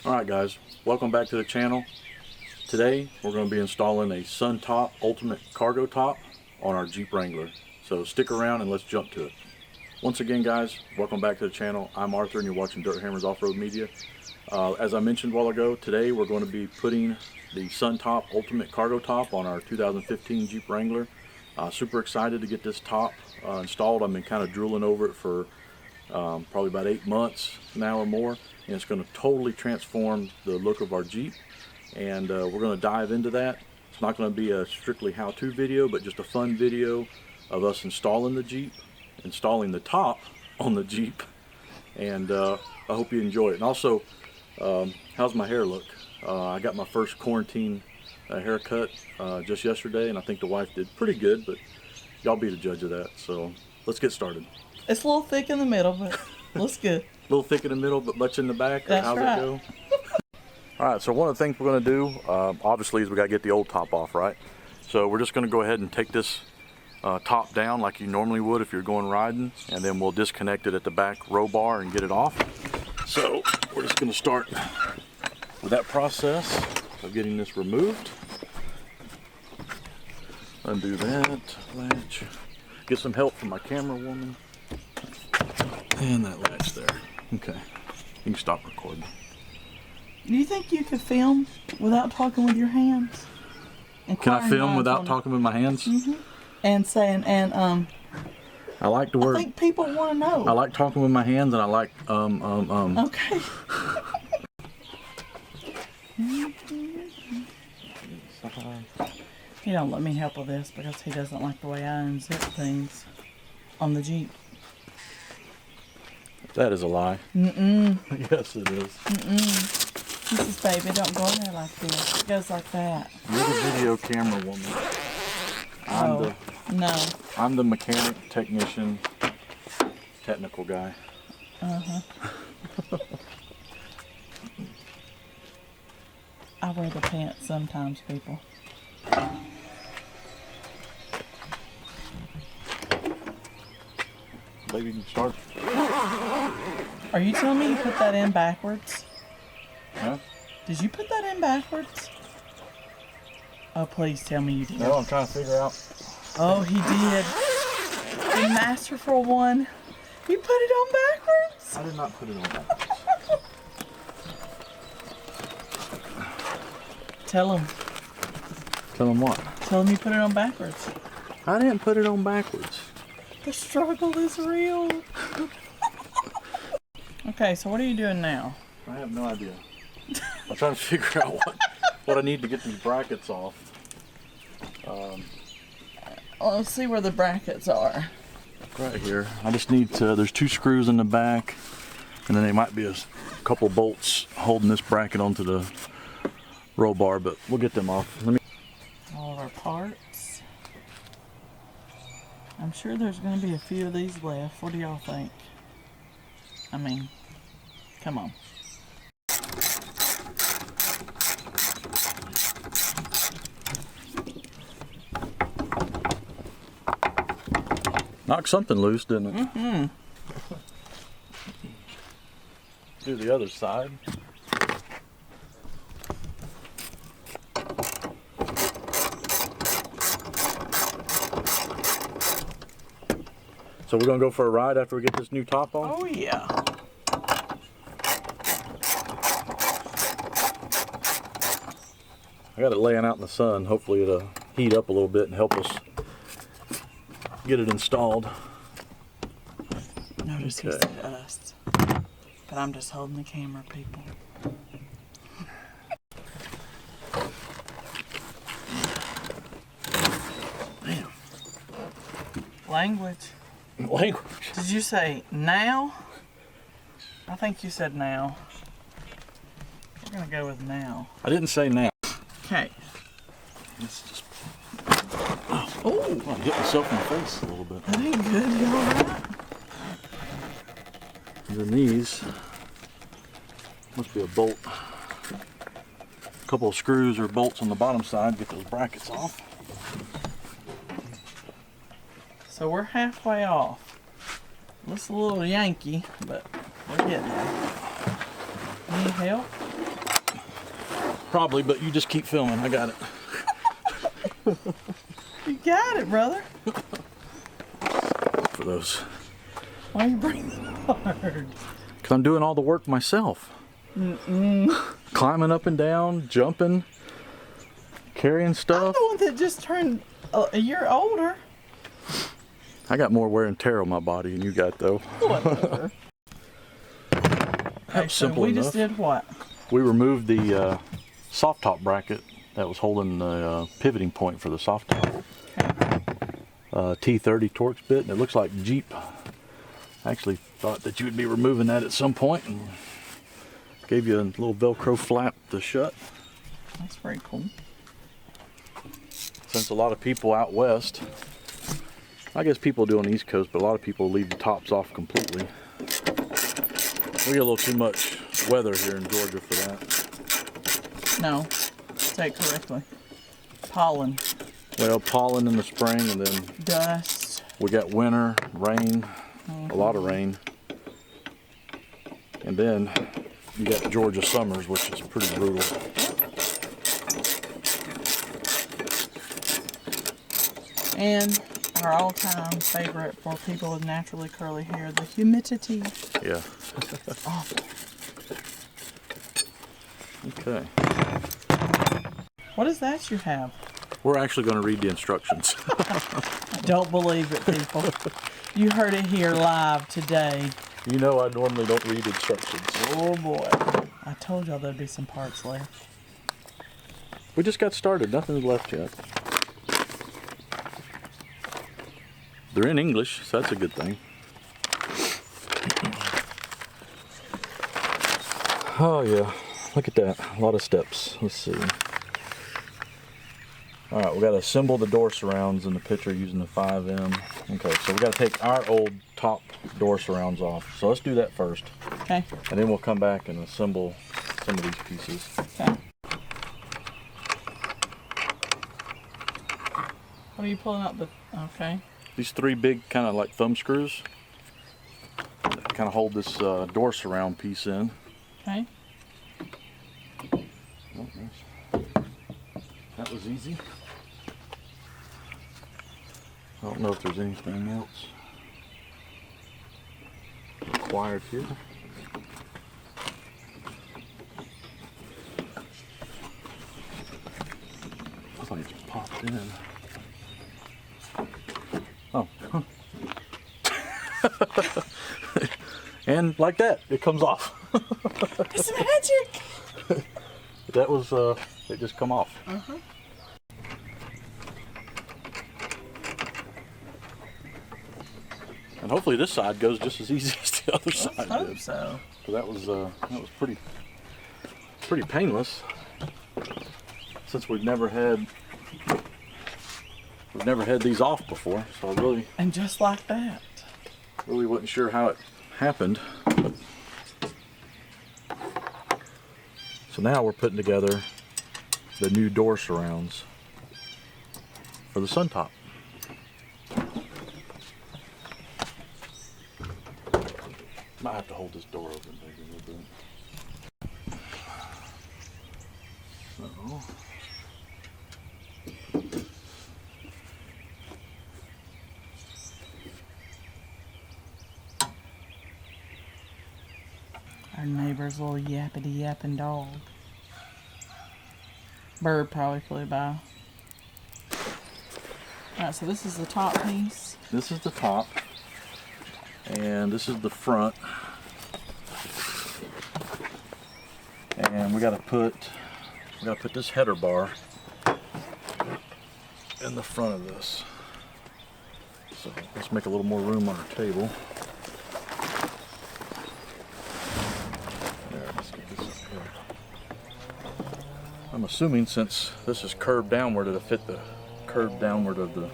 Alright guys, welcome back to the channel. Today we're going to be installing a SunTop Ultimate Cargo Top on our Jeep Wrangler. So stick around and let's jump to it. Once again guys, welcome back to the channel. I'm Arthur and you're watching Dirt Hammers Off-Road Media. As I mentioned a while ago, today we're going to be putting the SunTop Ultimate Cargo Top on our 2015 Jeep Wrangler. Super excited to get this top installed. I've been kind of drooling over it for probably about 8 months now or more, and it's going to totally transform the look of our Jeep, and we're going to dive into that. It's not going to be a strictly how-to video, but just a fun video of us installing the Jeep, installing the top on the Jeep, and I hope you enjoy it. And also, how's my hair look? I got my first quarantine haircut just yesterday, and I think the wife did pretty good, but y'all be the judge of that. So let's get started. It's a little thick in the middle, but looks good. A little thick in the middle, but much in the back. That's how's right. it go? All right, so one of the things we're going to do, obviously, is we got to get the old top off, right? So we're just going to go ahead and take this top down like you normally would if you're going riding, and then we'll disconnect it at the back row bar and get it off. So we're just going to start with that process of getting this removed. Undo that latch. Get some help from my camera woman. And that latch there. Okay, you can stop recording. Do you think you could film without talking with your hands? Can I film without talking with my hands? Mm-hmm. And saying, I like the word. I think people want to know. I like talking with my hands, and I like Okay. He don't let me help with this because he doesn't like the way I unzip things on the Jeep. That is a lie. Mm-mm. Yes, it is. Mm-mm. This is, baby, don't go in there like this. It goes like that. You're the video camera woman. I'm the mechanic, technician, technical guy. Uh-huh. I wear the pants sometimes, people. Baby, you can start. Are you telling me you put that in backwards? Huh? Did you put that in backwards? Oh, please tell me you did. No, I'm trying to figure out. Oh, he did. The masterful one. You put it on backwards? I did not put it on backwards. Tell him. Tell him what? Tell him you put it on backwards. I didn't put it on backwards. The struggle is real. Okay, so what are you doing now? I have no idea. I'm trying to figure out what I need to get these brackets off. Let's see where the brackets are. Right here. I just need to, there's 2 screws in the back, and then there might be a couple bolts holding this bracket onto the roll bar, but we'll get them off. All of our parts. I'm sure there's going to be a few of these left. What do y'all think? I mean, come on. Knocked something loose, didn't it? Mm-hmm. Do the other side. So we're gonna go for a ride after we get this new top on? Oh yeah. I got it laying out in the sun. Hopefully it'll heat up a little bit and help us get it installed. Notice Okay. he said us. But I'm just holding the camera, people. Damn. Language. Language. Did you say now? I think you said now. We're gonna go with now. I didn't say now. Okay. Let's just Oh, get myself in the face a little bit. that ain't good. You alright? Your knees. Must be a bolt. A couple of screws or bolts on the bottom side. Get those brackets off. So we're halfway off. Looks a little Yankee, but we're getting there. Need help? Probably, but you just keep filming. I got it. You got it, brother. For those. Why are you breathing hard? Because I'm doing all the work myself. Climbing up and down, jumping, carrying I'm stuff. the one that just turned a year older. I got more wear and tear on my body than you got, though. Whatever. That was simple we enough. just did what? We removed the soft top bracket that was holding the pivoting point for the soft top. T30 Torx bit, and it looks like Jeep. I actually thought that you would be removing that at some point, and gave you a little Velcro flap to shut. That's very cool. Since a lot of people out west, I guess people do on the East Coast, but a lot of people leave the tops off completely. We get a little too much weather here in Georgia for that. No, say it correctly. Pollen. Well, pollen in the spring, and then Dust. we got winter, rain, a lot of rain. And then you got Georgia summers, which is pretty brutal. And our all-time favorite for people with naturally curly hair, the humidity. Yeah. Awful. Okay. What is that you have? We're actually going to read the instructions. Don't believe it, people. You heard it here live today. You know I normally don't read instructions. Oh boy. I told y'all there'd be some parts left. We just got started. Nothing's left yet. They're in English, so that's a good thing. Oh yeah, look at that. A lot of steps. Let's see. All right, we got to assemble the door surrounds in the picture using the 5M. Okay, so we got to take our old top door surrounds off. So let's do that first. Okay. And then we'll come back and assemble some of these pieces. Okay. What are you pulling up the... Okay. These three big kind of like thumb screws that kind of hold this door surround piece in. Okay. Oh, nice. That was easy. I don't know if there's anything else required here. Looks like it's popped in. Oh. And like that, it comes off. It's magic! That was, it just come off. Uh-huh. And hopefully this side goes just as easy as the other side I hope did. so. So that was pretty painless. Since we've never had these off before, so I And just like that. really wasn't sure how it happened. So now we're putting together the new door surrounds for the SunTop. Might have to hold this door open maybe a little bit. So. Our neighbor's little yappity yapping dog. Bird probably flew by. Alright, so this is the top piece. This is the top, and this is the front, and we got to put this header bar in the front of this. So let's make a little more room on our table. There, let's get this up here. I'm assuming since this is curved downward, it'll fit the curve downward of the.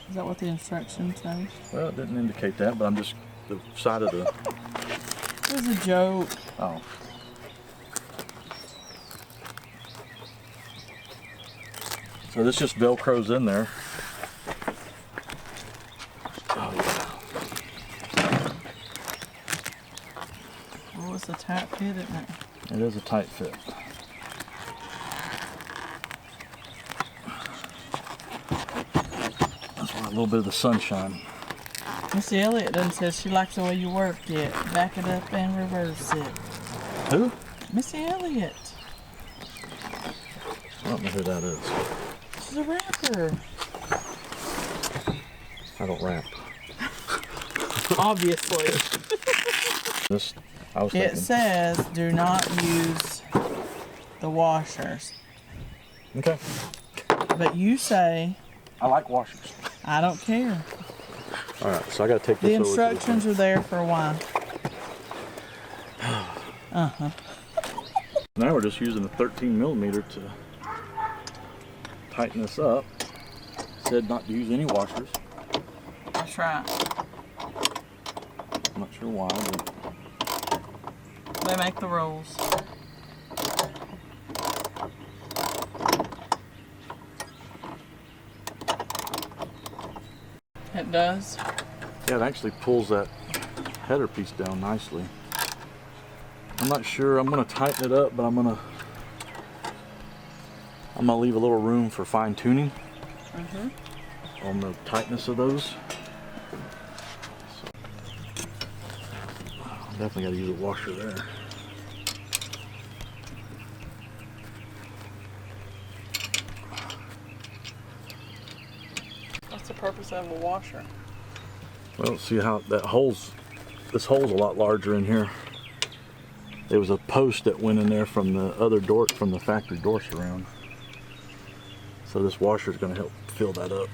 Is that what the instructions say? Well, it didn't indicate that, but I'm just the side of the. It was a joke. Oh. So this just Velcros in there. Oh yeah. Oh, it's a tight fit, isn't it? It is a tight fit. little bit of the sunshine. Missy Elliott done said she likes the way you work it. Back it up and reverse it. Who? Missy Elliott. I don't know who that is. She's a rapper. I don't rap. Obviously. This, I was It thinking. says do not use the washers. Okay. But you say, I like washers. I don't care. All right, so I got to take this The over to instructions are there for why. Now we're just using a 13 millimeter to tighten this up. Said not to use any washers. That's right. I'm not sure why, but They make the rules. It does. yeah, it actually pulls that header piece down nicely. I'm not sure. I'm gonna tighten it up, but I'm gonna leave a little room for fine tuning on the tightness of those. So, definitely got to use a washer there. What's the purpose of a washer? Well, see how that hole's, this hole's a lot larger in here. There was a post that went in there from the other door, from the factory door surround. So this washer is going to help fill that up.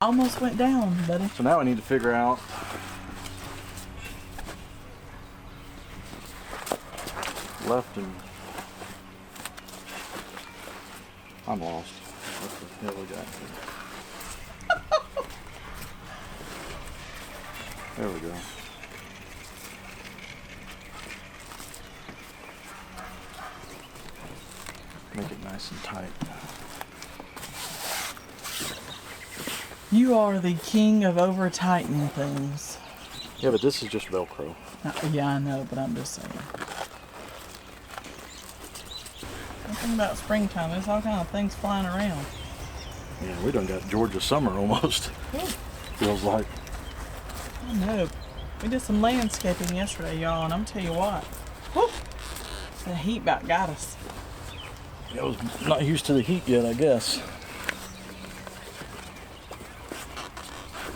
Almost went down, buddy. So now I need to figure out left and I'm lost. What the hell we got here? There we go. Make it nice and tight. You are the king of over tightening things. Yeah, but this is just Velcro. Yeah, I know, but I'm just saying. One thing about springtime, there's all kind of things flying around. Yeah, we done got Georgia summer almost. Feels like. I know. We did some landscaping yesterday, y'all, and I'm tell you what. Whew, the heat about got us. I was not used to the heat yet, I guess.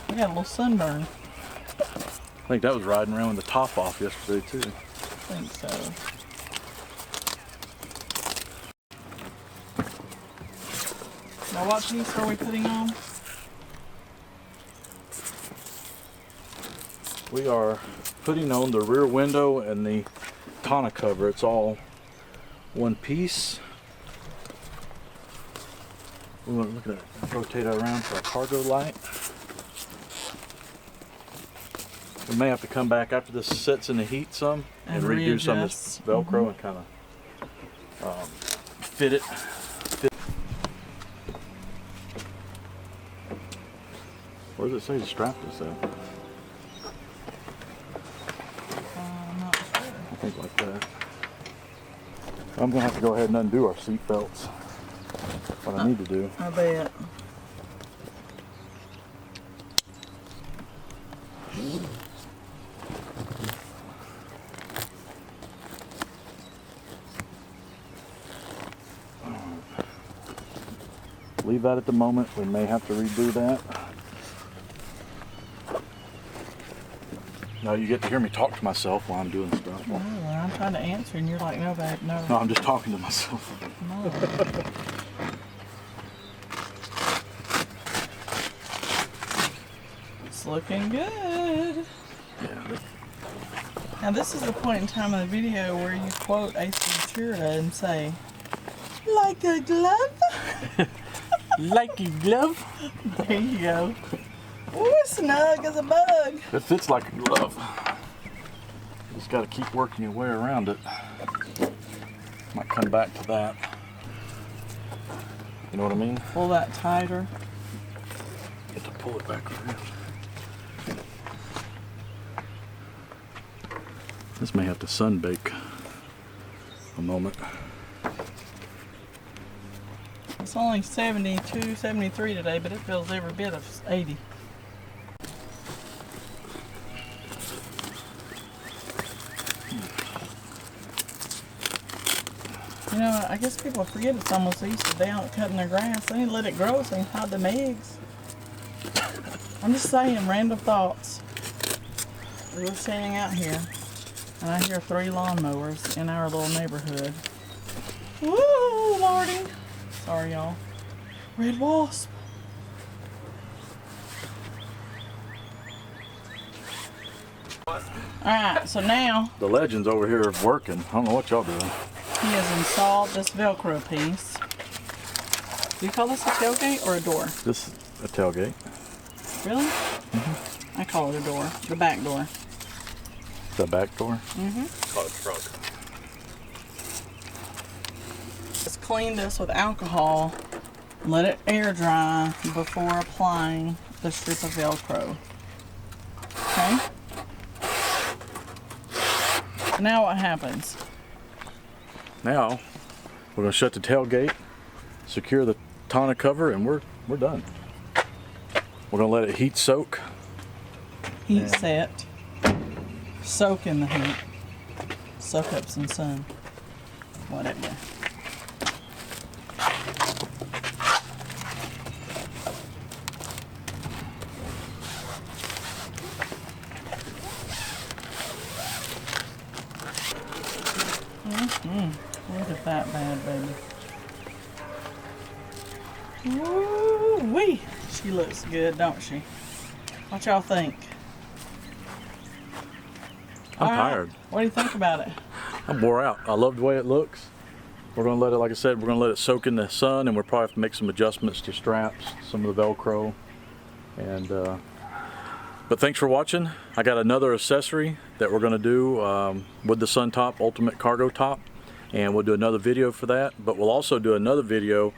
We got a little sunburn. I think that was riding around with the top off yesterday too. I think so. Now what piece are we putting on? We are putting on the rear window and the tonneau cover. It's all one piece. We want to look at that, rotate it around for a cargo light. We may have to come back after this sits in the heat some and redo some of this Velcro and kind of fit it. Where does it say to strap this at? I'm not sure. I think like that. I'm gonna have to go ahead and undo our seat belts. What I need to do. I bet. Leave that at the moment. We may have to redo that. Now you get to hear me talk to myself while I'm doing stuff. No, I'm trying to answer and you're like, no, babe, no. No, I'm just talking to myself. No. It's looking good. Yeah. Now this is the point in time in the video where you quote Ace Ventura and say, like a glove? Like a glove? There you go. Ooh, snug as a bug. It fits like a glove. You just got to keep working your way around it. Might come back to that. You know what I mean? Pull that tighter. Get to pull it back around. This may have to sun bake a moment. It's only 72, 73 today, but it feels every bit of 80. You know, I guess people forget it's almost Easter. They aren't cutting their grass. They need to let it grow so they can hide them eggs. I'm just saying, random thoughts. We were standing out here, and I hear 3 lawnmowers in our little neighborhood. Woo, Lordy. Sorry, y'all. Red wasp. Alright, so now The legend's over here working. I don't know what y'all doing. he has installed this Velcro piece. Do you call this a tailgate or a door? This is a tailgate. Really? Mm-hmm. I call it a door. The back door. The back door? Mm-hmm. Call it trunk. Just clean this with alcohol. Let it air dry before applying the strip of Velcro. Okay? Now what happens? Now, we're going to shut the tailgate, secure the tonneau cover, and we're done. We're going to let it heat soak. Heat set. Soak in the heat. Soak up some sun. Whatever. Look at that bad baby. Woo-wee! She looks good, don't she? What y'all think? I'm tired. What do you think about it? I'm wore out. I love the way it looks. We're going to let it, like I said, we're going to let it soak in the sun, and we'll probably have to make some adjustments to straps, some of the Velcro. And but thanks for watching. I got another accessory that we're going to do with the SunTop Ultimate Cargo Top, and we'll do another video for that. But we'll also do another video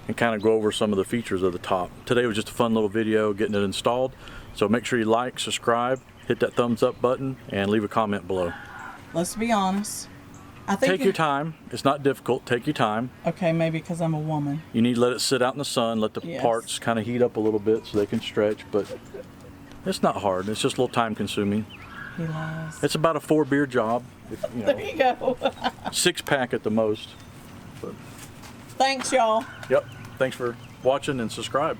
and kind of go over some of the features of the top. Today was just a fun little video getting it installed. So make sure you like, subscribe, hit that thumbs up button, and leave a comment below. Let's be honest. I think Take your time. It's not difficult. Take your time. Okay, maybe because I'm a woman. You need to let it sit out in the sun, let the Yes. parts kind of heat up a little bit so they can stretch, but it's not hard. It's just a little time consuming. He lies. It's about a 4-beer job, if, you know, There you go. 6-pack at the most. But, Thanks, y'all. yep. Thanks for watching and subscribe.